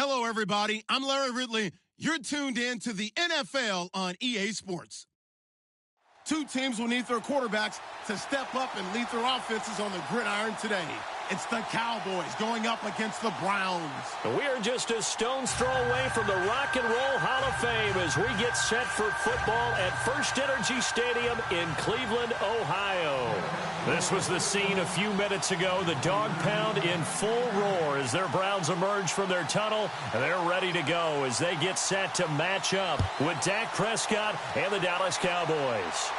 Hello, everybody. I'm Larry Ridley. You're tuned in to the NFL on EA Sports. Two teams will need their quarterbacks to step up and lead their offenses on the gridiron today. It's the Cowboys going up against the Browns. We are just a stone's throw away from the Rock and Roll Hall of Fame as we get set for football at First Energy Stadium in Cleveland, Ohio. This was the scene a few minutes ago. The dog pound in full roar as their Browns emerge from their tunnel. And they're ready to go as they get set to match up with Dak Prescott and the Dallas Cowboys.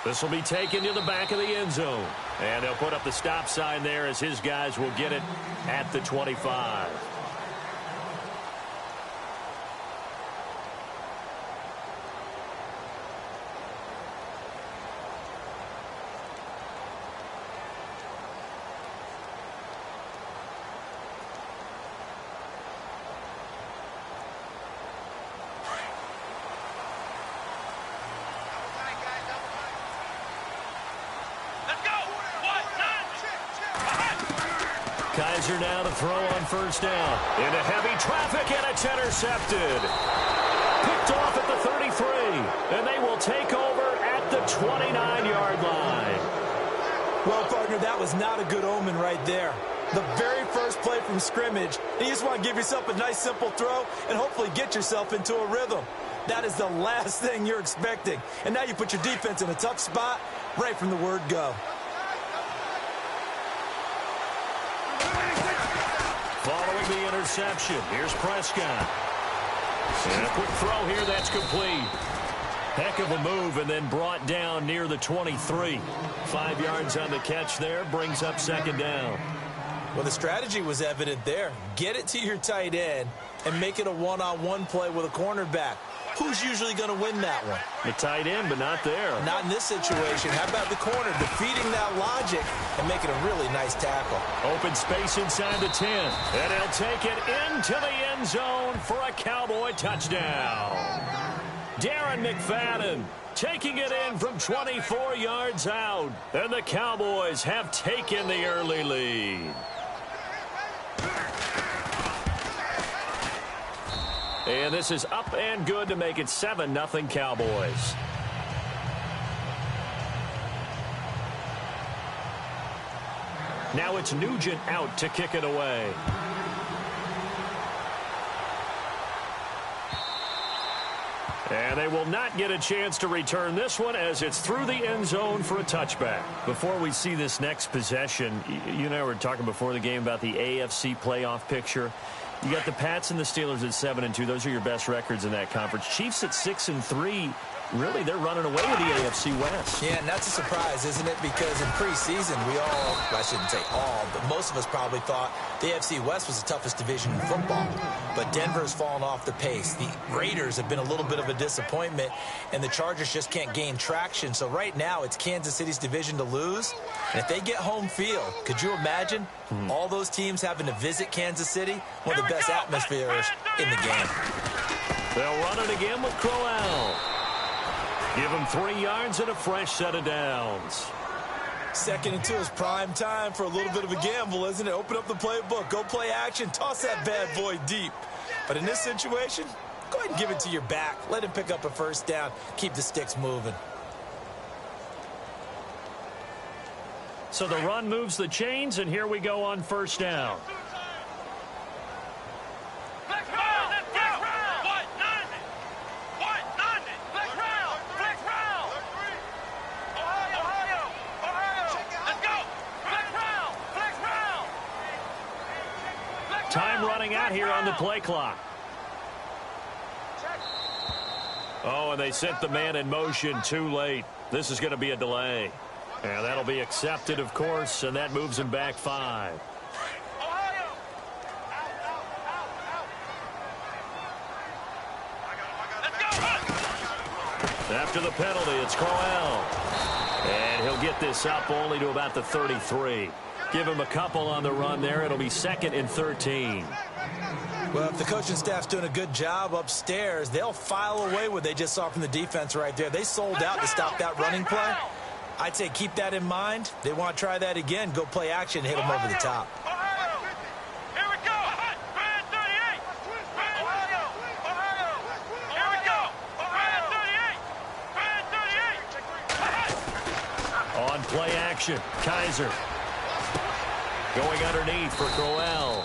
This will be taken to the back of the end zone. And they'll put up the stop sign there as his guys will get it at the 25. Kaiser now to throw on first down. Into heavy traffic, and it's intercepted. Picked off at the 33, and they will take over at the 29-yard line. Well, partner, that was not a good omen right there. The very first play from scrimmage, you just want to give yourself a nice, simple throw and hopefully get yourself into a rhythm. That is the last thing you're expecting. And now you put your defense in a tough spot right from the word go. Following the interception, here's Prescott. And a quick throw here, that's complete. Heck of a move, and then brought down near the 23. 5 yards on the catch there, brings up second down. Well, the strategy was evident there. Get it to your tight end and make it a one-on-one play with a cornerback. Who's usually going to win that one? The tight end, but not there. Not in this situation. How about the corner defeating that logic and making a really nice tackle? Open space inside the 10. And he'll take it into the end zone for a Cowboy touchdown. Darren McFadden taking it in from 24 yards out. And the Cowboys have taken the early lead. And this is up and good to make it 7-0 Cowboys. Now it's Nugent out to kick it away. And they will not get a chance to return this one as it's through the end zone for a touchback. Before we see this next possession, you and I were talking before the game about the AFC playoff picture. You got the Pats and the Steelers at 7-2. Those are your best records in that conference. Chiefs at 6-3. Really, they're running away with the AFC West. Yeah, and that's a surprise, isn't it? Because in preseason, well, I shouldn't say all, but most of us probably thought the AFC West was the toughest division in football. But Denver's fallen off the pace. The Raiders have been a little bit of a disappointment, and the Chargers just can't gain traction. So right now, it's Kansas City's division to lose. And if they get home field, could you imagine all those teams having to visit Kansas City? One of the best atmospheres in the game. They'll run it again with Crowell. Give him 3 yards and a fresh set of downs. 2nd and 2 is prime time for a little bit of a gamble, isn't it? Open up the playbook, go play action, toss that bad boy deep. But in this situation, go ahead and give it to your back. Let him pick up a first down. Keep the sticks moving. So the run moves the chains, and here we go on first down. Time running out here on the play clock. Oh, and they sent the man in motion too late. This is going to be a delay. And that'll be accepted, of course, and that moves him back 5. After the penalty, it's Crowell. And he'll get this up only to about the 33. Give him a couple on the run there. It'll be 2nd and 13. Well, if the coaching staff's doing a good job upstairs, they'll file away what they just saw from the defense right there. They sold out to stop that running play. I'd say keep that in mind. They want to try that again. Go play action, hit them over the top. Here we go. action. Kaiser going underneath for Crowell.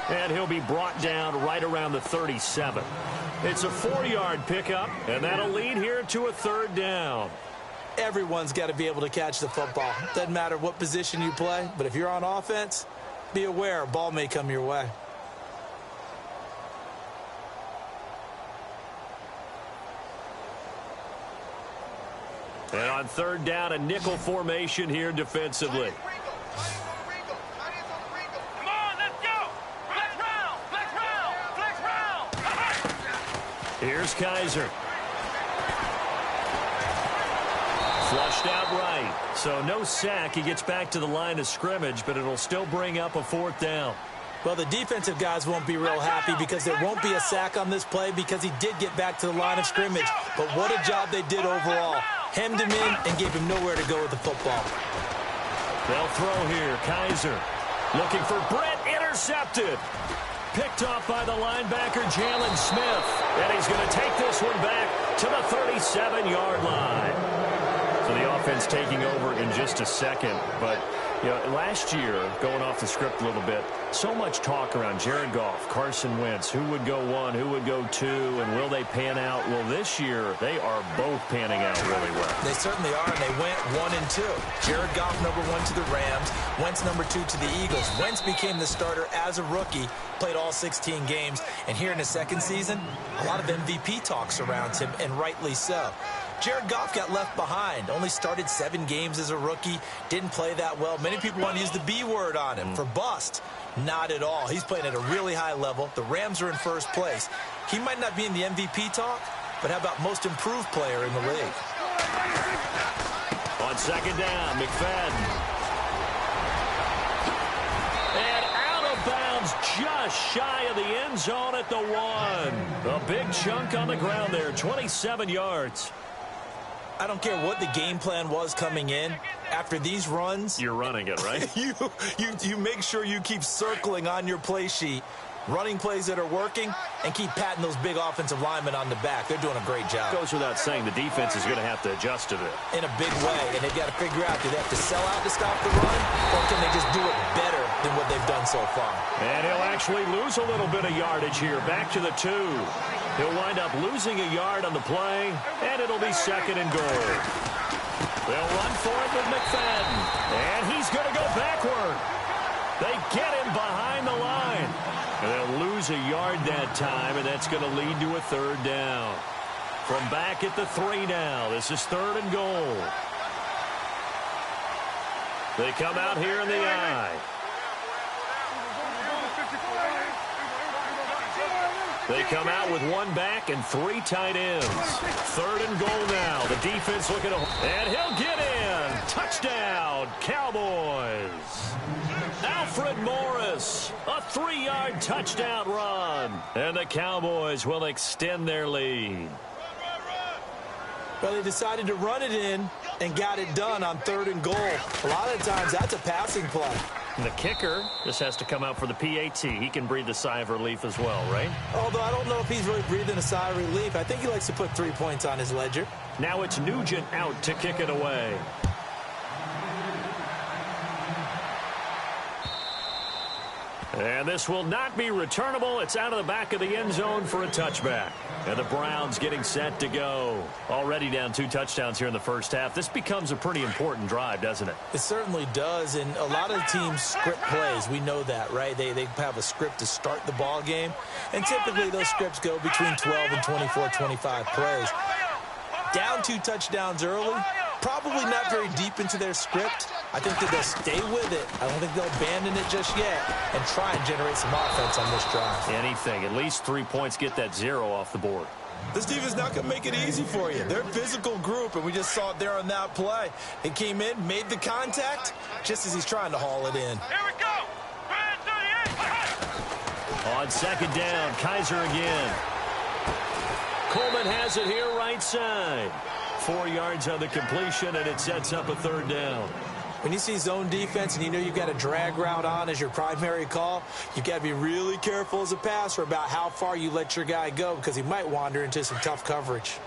And he'll be brought down right around the 37. It's a 4-yard pickup, and that'll lead here to a 3rd down. Everyone's got to be able to catch the football. Doesn't matter what position you play, but if you're on offense, be aware a ball may come your way. And on 3rd down, a nickel formation here defensively. Come on, let's go! Flex round! Flex round! Flex round! Here's Kaiser. Flushed out right. So no sack. He gets back to the line of scrimmage, but it'll still bring up a 4th down. Well, the defensive guys won't be real happy because there won't be a sack on this play because he did get back to the line of scrimmage. But what a job they did overall. Hemmed him in and gave him nowhere to go with the football. They'll throw here. Kaiser looking for Brett. Intercepted. Picked off by the linebacker, Jalen Smith. And he's going to take this one back to the 37-yard line. So the offense taking over in just a second. But, you know, last year, going off the script a little bit, so much talk around Jared Goff, Carson Wentz, who would go 1, who would go 2, and will they pan out? Well, this year, they are both panning out really well. They certainly are, and they went 1 and 2. Jared Goff, number 1 to the Rams. Wentz, number 2 to the Eagles. Wentz became the starter as a rookie, played all 16 games, and here in his second season, a lot of MVP talk surrounds him, and rightly so. Jared Goff got left behind, only started 7 games as a rookie, didn't play that well. Many people want to use the B word on him for bust. Not at all. He's playing at a really high level. The Rams are in first place. He might not be in the MVP talk, but how about most improved player in the league? On 2nd down, McFadden. And out of bounds, just shy of the end zone at the 1. A big chunk on the ground there, 27 yards. I don't care what the game plan was coming in. After these runs, you're running it, right? you make sure you keep circling on your play sheet, running plays that are working, and keep patting those big offensive linemen on the back. They're doing a great job. Goes without saying, the defense is going to have to adjust to it. In a big way, and they've got to figure out, do they have to sell out to stop the run, or can they just do it better than what they've done so far? And he'll actually lose a little bit of yardage here, back to the 2. He'll wind up losing a yard on the play, and it'll be 2nd and goal. They'll run for it with McFadden, and he's going to go backward. They get him behind the line. And they'll lose a yard that time, and that's going to lead to a 3rd down. From back at the 3 now, this is 3rd and goal. They come out here in the I. They come out with 1 back and 3 tight ends. 3rd and goal now. The defense looking to... And he'll get in. Touchdown, Cowboys. Alfred Morris, a 3-yard touchdown run. And the Cowboys will extend their lead. Well, they decided to run it in and got it done on 3rd and goal. A lot of times, that's a passing play. And the kicker just has to come out for the PAT. He can breathe a sigh of relief as well, right? Although I don't know if he's really breathing a sigh of relief. I think he likes to put 3 points on his ledger. Now it's Nugent out to kick it away. And this will not be returnable. It's out of the back of the end zone for a touchback. And the Browns getting set to go. Already down 2 touchdowns here in the first half. This becomes a pretty important drive, doesn't it? It certainly does. And a lot of teams script plays. We know that, right? They have a script to start the ball game. And typically those scripts go between 12 and 24, 25 plays. Down 2 touchdowns early. Probably not very deep into their script. I think that they'll stay with it. I don't think they'll abandon it just yet and try and generate some offense on this drive. Anything. At least 3 points. Get that 0 off the board. This team is not going to make it easy for you. They're a physical group, and we just saw it there on that play. He came in, made the contact, just as he's trying to haul it in. Here we go. 38. On 2nd down, Kaiser again. Coleman has it here right side. 4 yards on the completion, and it sets up a 3rd down. When you see zone defense and you know you've got a drag route on as your primary call, you've got to be really careful as a passer about how far you let your guy go because he might wander into some tough coverage.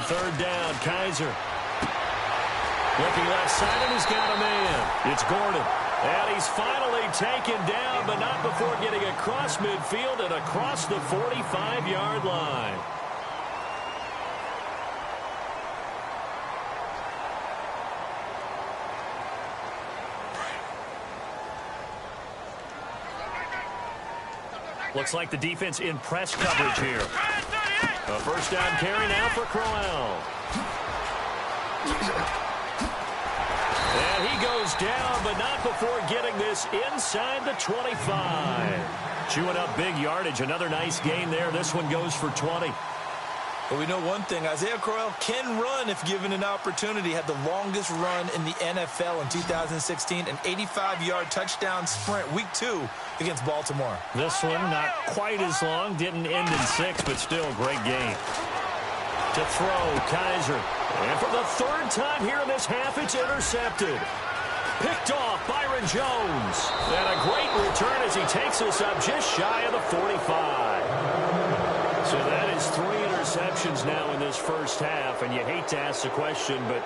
third down. Kaiser. Looking left side, and he's got a man. It's Gordon. And he's finally taken down, but not before getting across midfield and across the 45-yard line. Looks like the defense in press coverage here. A first down carry now for Crowell. And he goes down, but not before getting this inside the 25. Chewing up big yardage. Another nice gain there. This one goes for 20. But we know one thing. Isaiah Crowell can run if given an opportunity. Had the longest run in the NFL in 2016. An 85-yard touchdown sprint week 2 against Baltimore. This one not quite as long. Didn't end in 6, but still a great game. To throw, Kaiser. And for the third time here in this half, it's intercepted. Picked off Byron Jones. And a great return as he takes us up just shy of the 45. So that is 3 interceptions now in this first half. And you hate to ask the question, but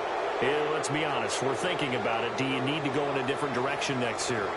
let's be honest. We're thinking about it. Do you need to go in a different direction next series?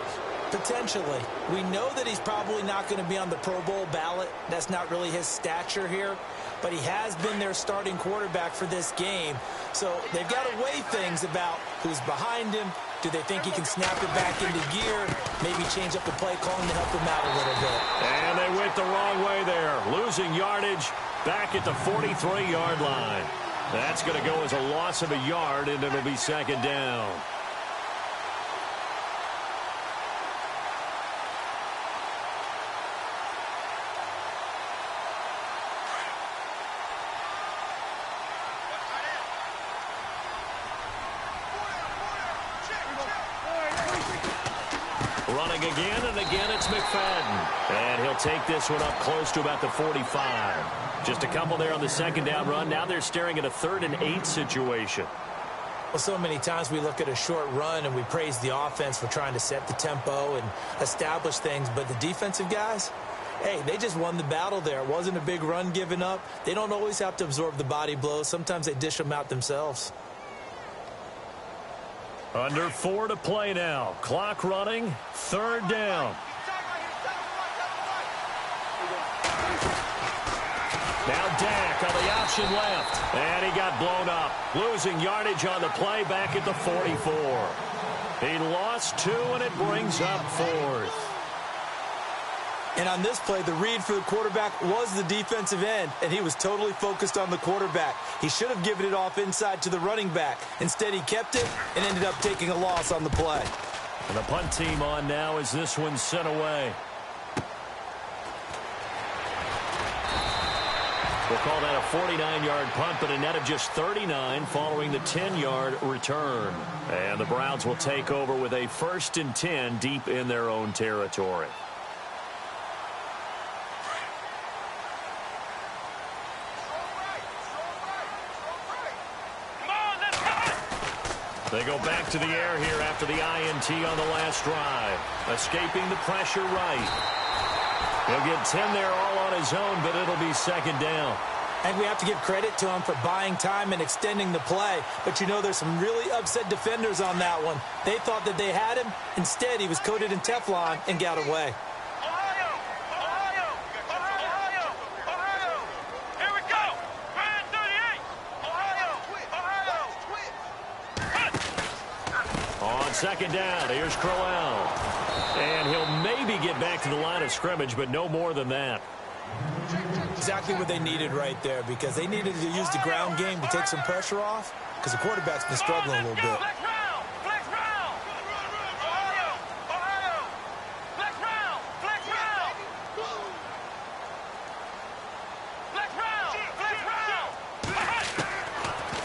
Potentially. We know that he's probably not going to be on the Pro Bowl ballot. That's not really his stature here. But he has been their starting quarterback for this game. So they've got to weigh things about who's behind him. Do they think he can snap it back into gear? Maybe change up the play calling to help him out a little bit. And they went the wrong way there. Losing yardage back at the 43-yard line. That's going to go as a loss of a yard, and it'll be second down. Running again, and again it's McFadden. And he'll take this one up close to about the 45. Just a couple there on the second down run. Now they're staring at a 3rd and 8 situation. Well, so many times we look at a short run and we praise the offense for trying to set the tempo and establish things. But the defensive guys, hey, they just won the battle there. It wasn't a big run given up. They don't always have to absorb the body blows. Sometimes they dish them out themselves. Under 4 to play now. Clock running. 3rd down. Now Dak on the option left. And he got blown up. Losing yardage on the play back at the 44. He lost 2, and it brings up 4th. And on this play, the read for the quarterback was the defensive end, and he was totally focused on the quarterback. He should have given it off inside to the running back. Instead, he kept it and ended up taking a loss on the play. And the punt team on now as this one's sent away. We'll call that a 49-yard punt, but a net of just 39 following the 10-yard return. And the Browns will take over with a 1st and 10 deep in their own territory. They go back to the air here after the INT on the last drive. Escaping the pressure right. He'll get 10 there all on his own, but it'll be second down. And we have to give credit to him for buying time and extending the play. But you know there's some really upset defenders on that one. They thought that they had him. Instead, he was coated in Teflon and got away. Second down, here's Crowell. And he'll maybe get back to the line of scrimmage, but no more than that. Exactly what they needed right there, because they needed to use the ground game to take some pressure off, because the quarterback's been struggling a little bit.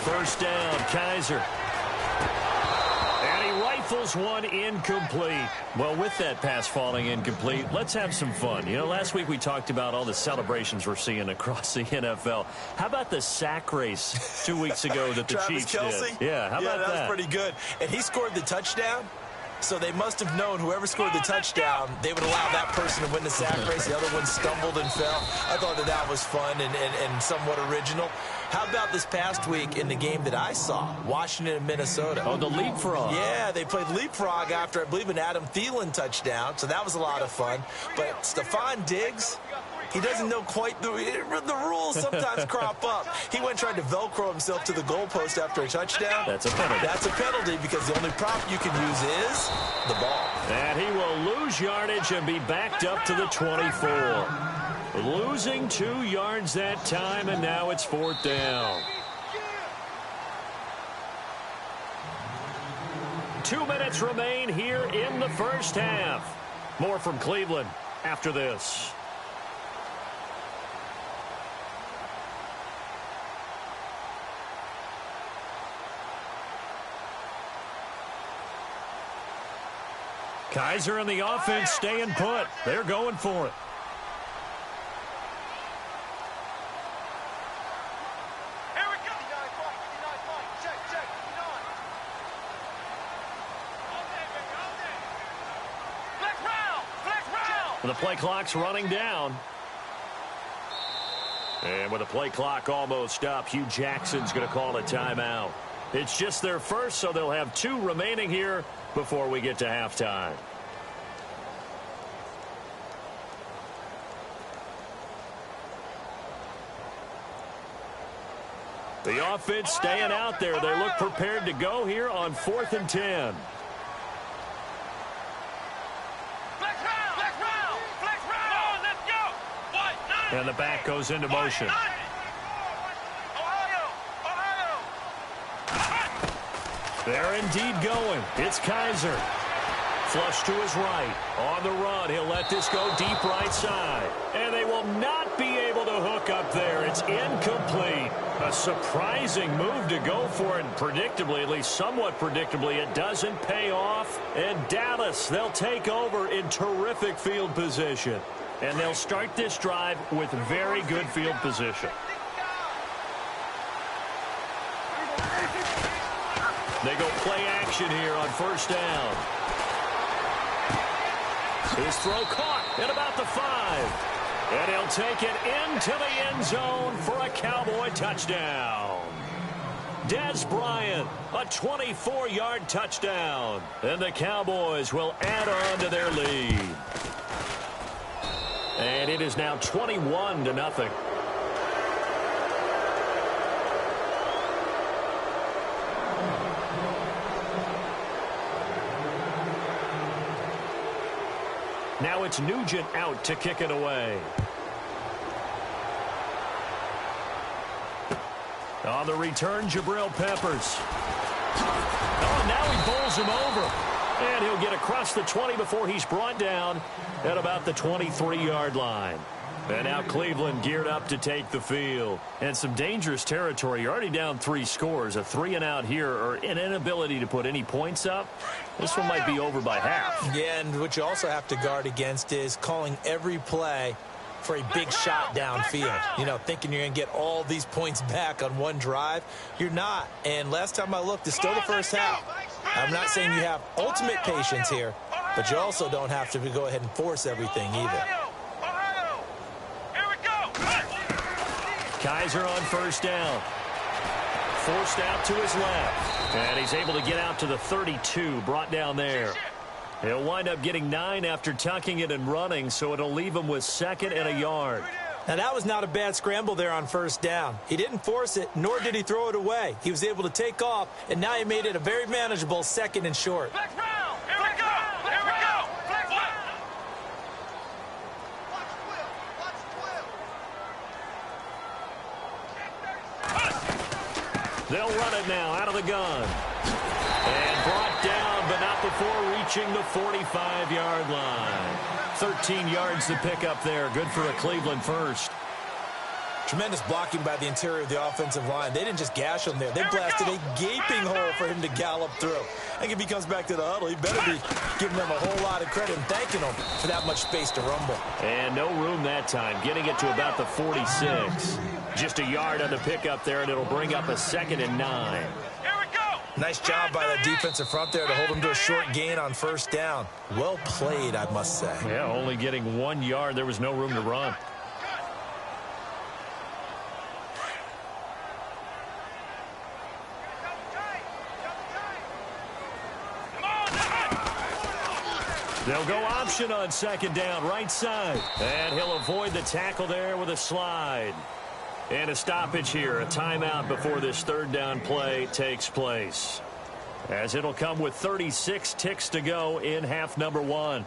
First down, Kaiser. Rifles one incomplete. Well, with that pass falling incomplete, let's have some fun. You know, last week we talked about all the celebrations we're seeing across the NFL. How about the sack race 2 weeks ago that the Chiefs Travis Kelce? did? Yeah, how about that? That was pretty good. And he scored the touchdown. So they must have known whoever scored the touchdown, they would allow that person to win the sack race. The other one stumbled and fell. I thought that was fun and somewhat original. How about this past week in the game that I saw, Washington and Minnesota? Oh, the leapfrog. Yeah, they played leapfrog after, I believe, an Adam Thielen touchdown, so that was a lot of fun. But Stephon Diggs, he doesn't know quite the rules sometimes crop up. He went and tried to Velcro himself to the goalpost after a touchdown. That's a penalty. That's a penalty because the only prop you can use is the ball. And he will lose yardage and be backed up to the 24. Losing 2 yards that time, and now it's 4th down. 2 minutes remain here in the first half. More from Cleveland after this. Kaiser and the offense staying put. They're going for it. Here we go. Check. Flex round. The play clock's running down. And with the play clock almost up, Hugh Jackson's going to call a timeout. It's just their first, so they'll have 2 remaining here before we get to halftime. The offense staying out there. They look prepared to go here on 4th and 10. Flex round. Let's go. And the back goes into motion. They're indeed going. It's Kaiser. Flush to his right. On the run, he'll let this go deep right side. And they will not be able to hook up there. It's incomplete. A surprising move to go for it. And predictably, at least somewhat predictably, it doesn't pay off. And Dallas, they'll take over in terrific field position. And they'll start this drive with very good field position. They go play action here on 1st down. His throw caught at about the 5. And he'll take it into the end zone for a Cowboy touchdown. Dez Bryant, a 24-yard touchdown. And the Cowboys will add on to their lead. And it is now 21-0. Now it's Nugent out to kick it away. On the return, Jabril Peppers. Oh, now he bowls him over. And he'll get across the 20 before he's brought down at about the 23-yard line. And now Cleveland geared up to take the field. And some dangerous territory. You're already down 3 scores. A 3-and-out here, or an inability to put any points up. This one might be over by half. Yeah, and what you also have to guard against is calling every play for a big shot downfield. You know, thinking you're going to get all these points back on one drive. You're not. And last time I looked, it's still the first half. I'm not saying you have ultimate patience here, but you also don't have to go ahead and force everything either. Kaiser on 1st down. Forced out to his left. And he's able to get out to the 32, brought down there. He'll wind up getting 9 after tucking it and running, so it'll leave him with 2nd and a yard. Now, that was not a bad scramble there on 1st down. He didn't force it, nor did he throw it away. He was able to take off, and now he made it a very manageable 2nd and short. Flex round. Here we go. Flex round. They'll run it now out of the gun. And brought down, but not before reaching the 45-yard line. 13 yards to pick up there. Good for a Cleveland first. Tremendous blocking by the interior of the offensive line. They didn't just gash him there. They blasted a gaping hole for him to gallop through. I think if he comes back to the huddle, he better be giving them a whole lot of credit and thanking them for that much space to rumble. And no room that time, getting it to about the 46. Just a yard on the pickup there, and it'll bring up a 2nd and 9. Here we go. Nice job by that defensive front there to hold him to a short gain on first down. Well played, I must say. Yeah, only getting 1 yard. There was no room to run. They'll go option on second down, right side. And he'll avoid the tackle there with a slide. And a stoppage here, a timeout before this third down play takes place. As it'll come with 36 ticks to go in half number 1.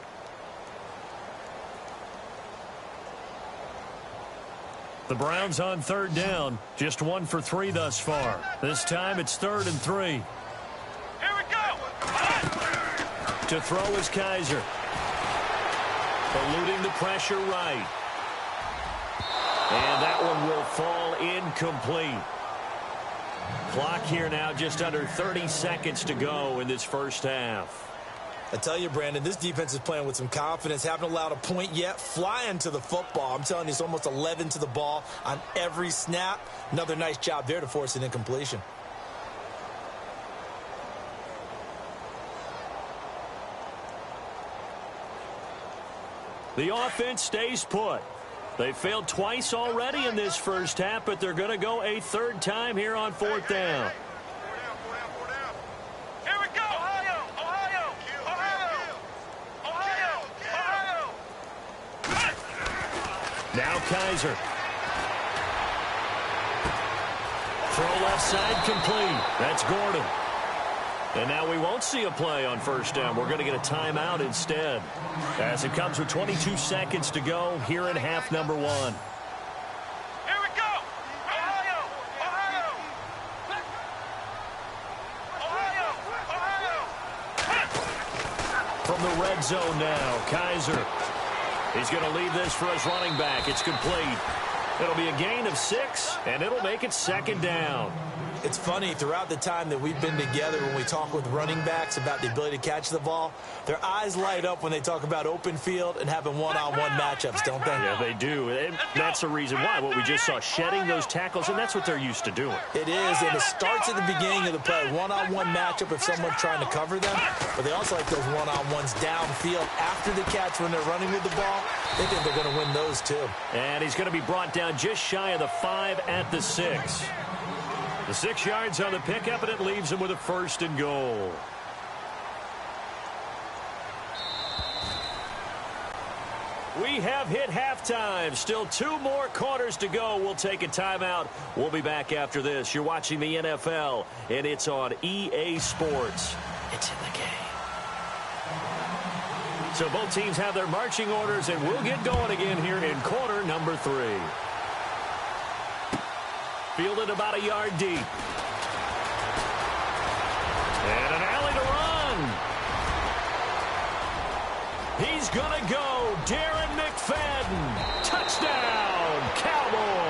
The Browns on third down, just 1 for 3 thus far. This time it's 3rd and 3. Here we go. To throw is Kaiser. Eluding the pressure right. And that one will fall incomplete. Clock here now just under 30 seconds to go in this first half. I tell you, Brandon, this defense is playing with some confidence. Haven't allowed a point yet. Flying to the football. I'm telling you, it's almost 11 to the ball on every snap. Another nice job there to force an incompletion. The offense stays put. They failed twice already in this first half, but they're going to go a third time here on fourth down. Here we go. Ohio. Ohio. Ohio. Ohio. Now Kaiser. Throw left side complete. That's Gordon. And now we won't see a play on first down. We're going to get a timeout instead. As it comes with 22 seconds to go here in half number 1. Here we go. Ohio. Ohio. Ohio. From the red zone now, Kaiser. He's going to leave this for his running back. It's complete. It'll be a gain of 6, and it'll make it second down. It's funny, throughout the time that we've been together, when we talk with running backs about the ability to catch the ball, their eyes light up when they talk about open field and having one-on-one matchups, don't they? Yeah, they do. And that's the reason why. What we just saw, shedding those tackles, and that's what they're used to doing. It is, and it starts at the beginning of the play. One-on-one matchup if someone's trying to cover them, but they also like those one-on-ones downfield after the catch when they're running with the ball. They think they're going to win those, too. And he's going to be brought down just shy of the 5 at the 6. The 6 yards on the pickup, and it leaves him with a 1st and goal. We have hit halftime. Still 2 more quarters to go. We'll take a timeout. We'll be back after this. You're watching the NFL, and it's on EA Sports. It's in the game. So both teams have their marching orders, and we'll get going again here in quarter number 3. Fielded about a yard deep. And an alley to run. He's going to go. Darren McFadden. Touchdown, Cowboys.